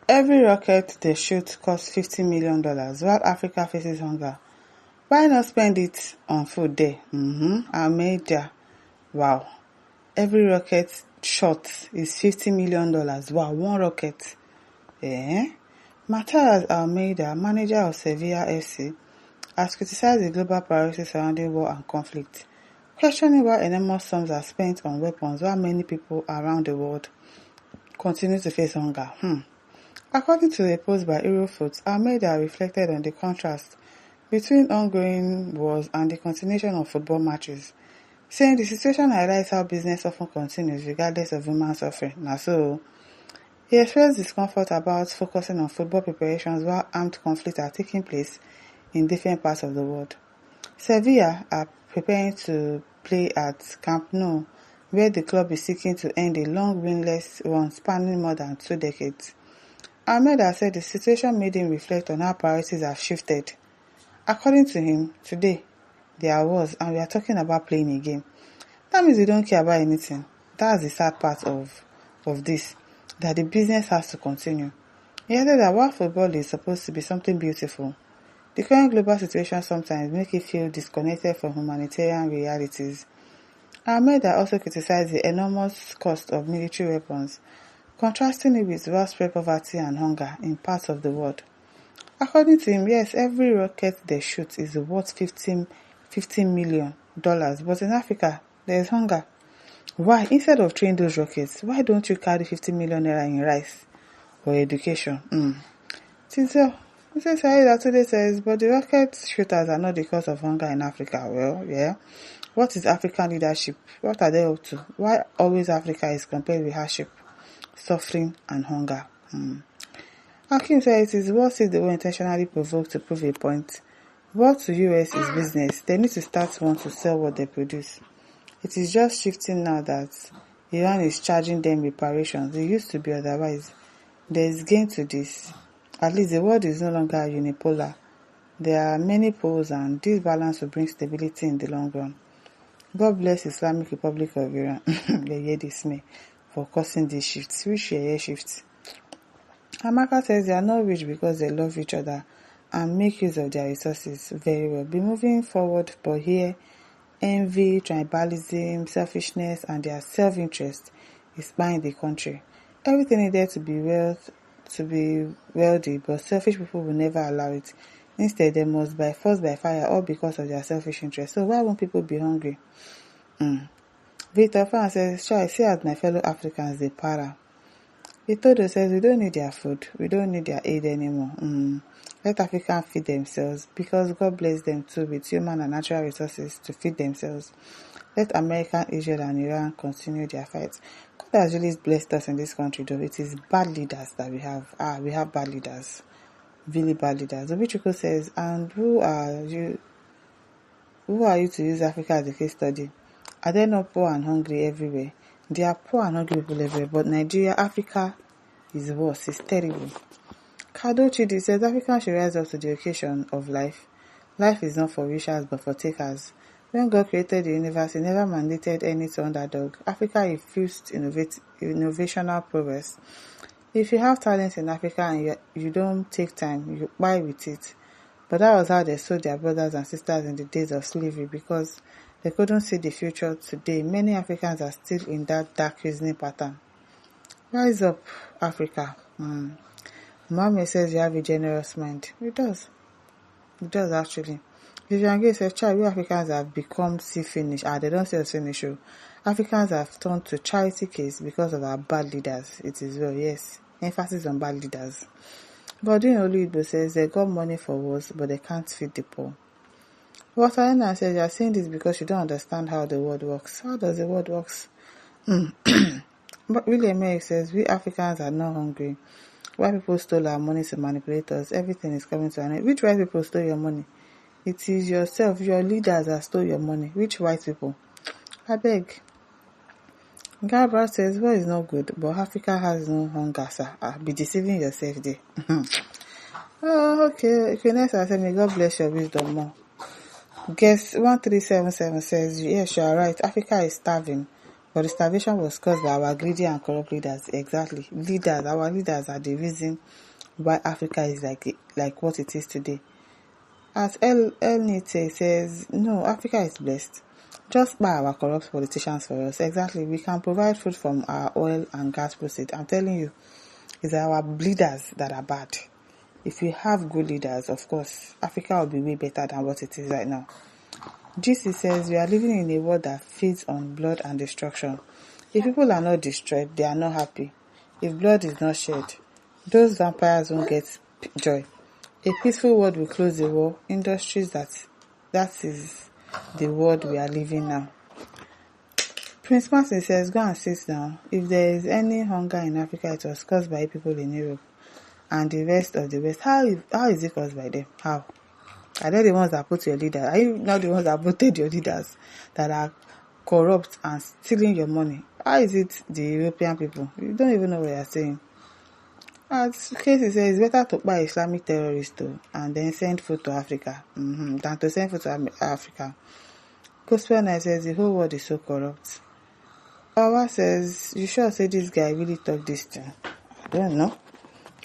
Every rocket they shoot costs $50 million, while Africa faces hunger. Why not spend it on food there? Almeida. Wow. Every rocket shot is $50 million. Wow, one rocket. Matthias Almeida, manager of Sevilla FC, has criticized the global priorities surrounding war and conflict, questioning why enormous sums are spent on weapons while many people around the world continue to face hunger. According to a post by Eurofoot, Almeida reflected on the contrast between ongoing wars and the continuation of football matches, saying the situation highlights how business often continues regardless of human suffering. So, he expressed discomfort about focusing on football preparations while armed conflicts are taking place in different parts of the world. Sevilla are preparing to play at Camp Nou, where the club is seeking to end a long winless run spanning more than 2 decades. Almeida said the situation made him reflect on how priorities have shifted. According to him, today, there are wars and we are talking about playing a game. That means we don't care about anything. That's the sad part of this, that the business has to continue. He added that while football is supposed to be something beautiful, the current global situation sometimes makes it feel disconnected from humanitarian realities. Almeida also criticized the enormous cost of military weapons, contrasting it with widespread poverty and hunger in parts of the world. According to him, yes, every rocket they shoot is worth $15 million, but in Africa, there is hunger. Why? Instead of training those rockets, why don't you carry 50 million naira in rice or education? Tizo, Mr. Saida today says, but the rocket shooters are not the cause of hunger in Africa. Well, yeah. What is African leadership? What are they up to? Why always Africa is compared with hardship, suffering, and hunger? Hakim said it is worth it they were intentionally provoked to prove a point. What to US is business. They need to start want to sell what they produce. It is just shifting now that Iran is charging them reparations. It used to be otherwise. There is gain to this. At least the world is no longer unipolar. There are many poles and this balance will bring stability in the long run. God bless Islamic Republic of Iran for causing these shifts. Which shifts? Amaka says they are not rich because they love each other and make use of their resources very well. Be moving forward, but here, envy, tribalism, selfishness, and their self-interest is buying the country. Everything needed to be wealthy, but selfish people will never allow it. Instead, they must by force, by fire, all because of their selfish interest. So why won't people be hungry? Victor Fan says, I see as my fellow Africans, they para. Itodo says, we don't need their food. We don't need their aid anymore. Let Africans feed themselves because God bless them too with human and natural resources to feed themselves. Let America, Israel, and Iran continue their fights. God has really blessed us in this country, though. It is bad leaders that we have. We have bad leaders. Really bad leaders. Obichukwu says, and who are you to use Africa as a case study? Are they not poor and hungry everywhere? There are poor and hungry people everywhere, but Nigeria, Africa is worse. It's terrible. Kado Chidi says Africans should rise up to the occasion of life. Life is not for wishers but for takers. When God created the universe, He never mandated any to underdog. Africa refused innovational progress. If you have talent in Africa and you don't take time, you buy with it. But that was how they sold their brothers and sisters in the days of slavery because they couldn't see the future today. Many Africans are still in that dark reasoning pattern. Rise up, Africa. Mohammed says you have a generous mind. It does. It does actually. Vivian says, child, we Africans have become see-finish. They don't say finish. Africans have turned to charity case because of our bad leaders. It is well, yes. Emphasis on bad leaders. Godwin Oluigbo says they got money for wars, but they can't feed the poor. Waterina says you are saying this because you don't understand how the world works. How does the world works? But William May says we Africans are not hungry. White people stole our money to manipulate us. Everything is coming to an end. Which white people stole your money? It is yourself, your leaders that stole your money. Which white people? I beg. Gabra says, well, it's not good, but Africa has no hunger, sir. Be deceiving yourself there. Oh, okay. Vanessa said, may God bless your wisdom more. Guess 1377 says, yes, you are right. Africa is starving, But the starvation was caused by our greedy and corrupt leaders. Exactly. Our leaders are the reason why Africa is like what it is today. As El Nite says, no, Africa is blessed. Just by our corrupt politicians for us. Exactly. We can provide food from our oil and gas proceeds. I'm telling you, it's our leaders that are bad. If we have good leaders, of course, Africa will be way better than what it is right now. GC says, we are living in a world that feeds on blood and destruction. If people are not destroyed, they are not happy. If blood is not shed, those vampires won't get joy. A peaceful world will close the war. Industries that is the world we are living now. Prince Martin says, go and sit down. If there is any hunger in Africa, it was caused by people in Europe and the rest of the West. How is it caused by them? How? Are they the ones that put your leaders? Are you not the ones that voted your leaders that are corrupt and stealing your money? How is it the European people? You don't even know what you're saying. As Casey says, it's better to buy Islamic terrorists too, and then send food to Africa than to send food to Africa. Gospel Night says, the whole world is so corrupt. Awa says, you sure say this guy really talk this thing? I don't know.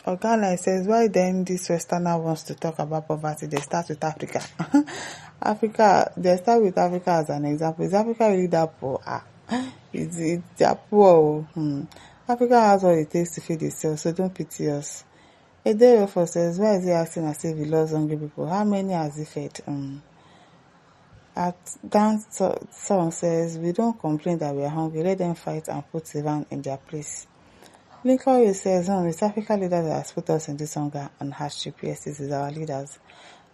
Organa says, why then this Westerner wants to talk about poverty? They start with Africa. They start with Africa as an example. Is Africa really that poor? They're poor. Africa has what it takes to feed itself, so don't pity us. Ederofo says, why is he acting as if he loves hungry people? How many has he fed? Dance song says, we don't complain that we are hungry. Let them fight and put Iran in their place. Lincoln says, no, it's Africa leaders that has put us in this hunger and hardship. Yes, this is our leaders.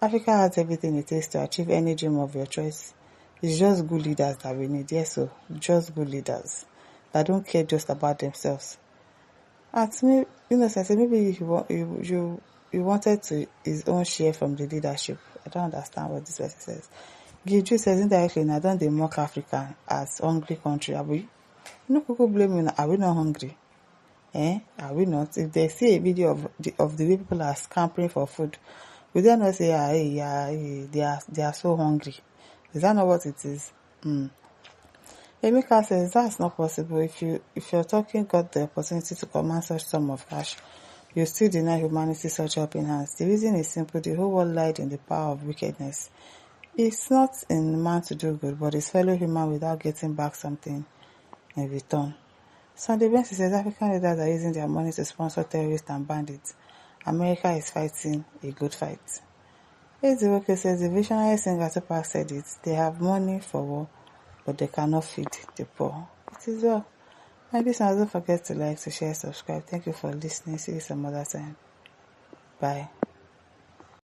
Africa has everything it takes to achieve any dream of your choice. It's just good leaders that we need. Yes, so just good leaders that don't care just about themselves. At me, maybe you wanted to his own share from the leadership. I don't understand what this person says. Giju says indirectly, I don't they mock Africa as hungry country. Are we? No people blame you. Are we not hungry? Are we not? If they see a video of the way people are scampering for food, will they not say, they are so hungry? Is that not what it is? Emeka says that's not possible. If you're talking got the opportunity to command such sum of cash, you still deny humanity such helping hands. The reason is simple: the whole world lied in the power of wickedness. It's not in man to do good, but his fellow human without getting back something in return. Sunday Benson says African leaders are using their money to sponsor terrorists and bandits. America is fighting a good fight. Ezeoke says the visionary singer Tupac said it. They have money for war, but they cannot feed the poor. It is well. And this one, don't forget to like, to share, subscribe. Thank you for listening. See you some other time. Bye.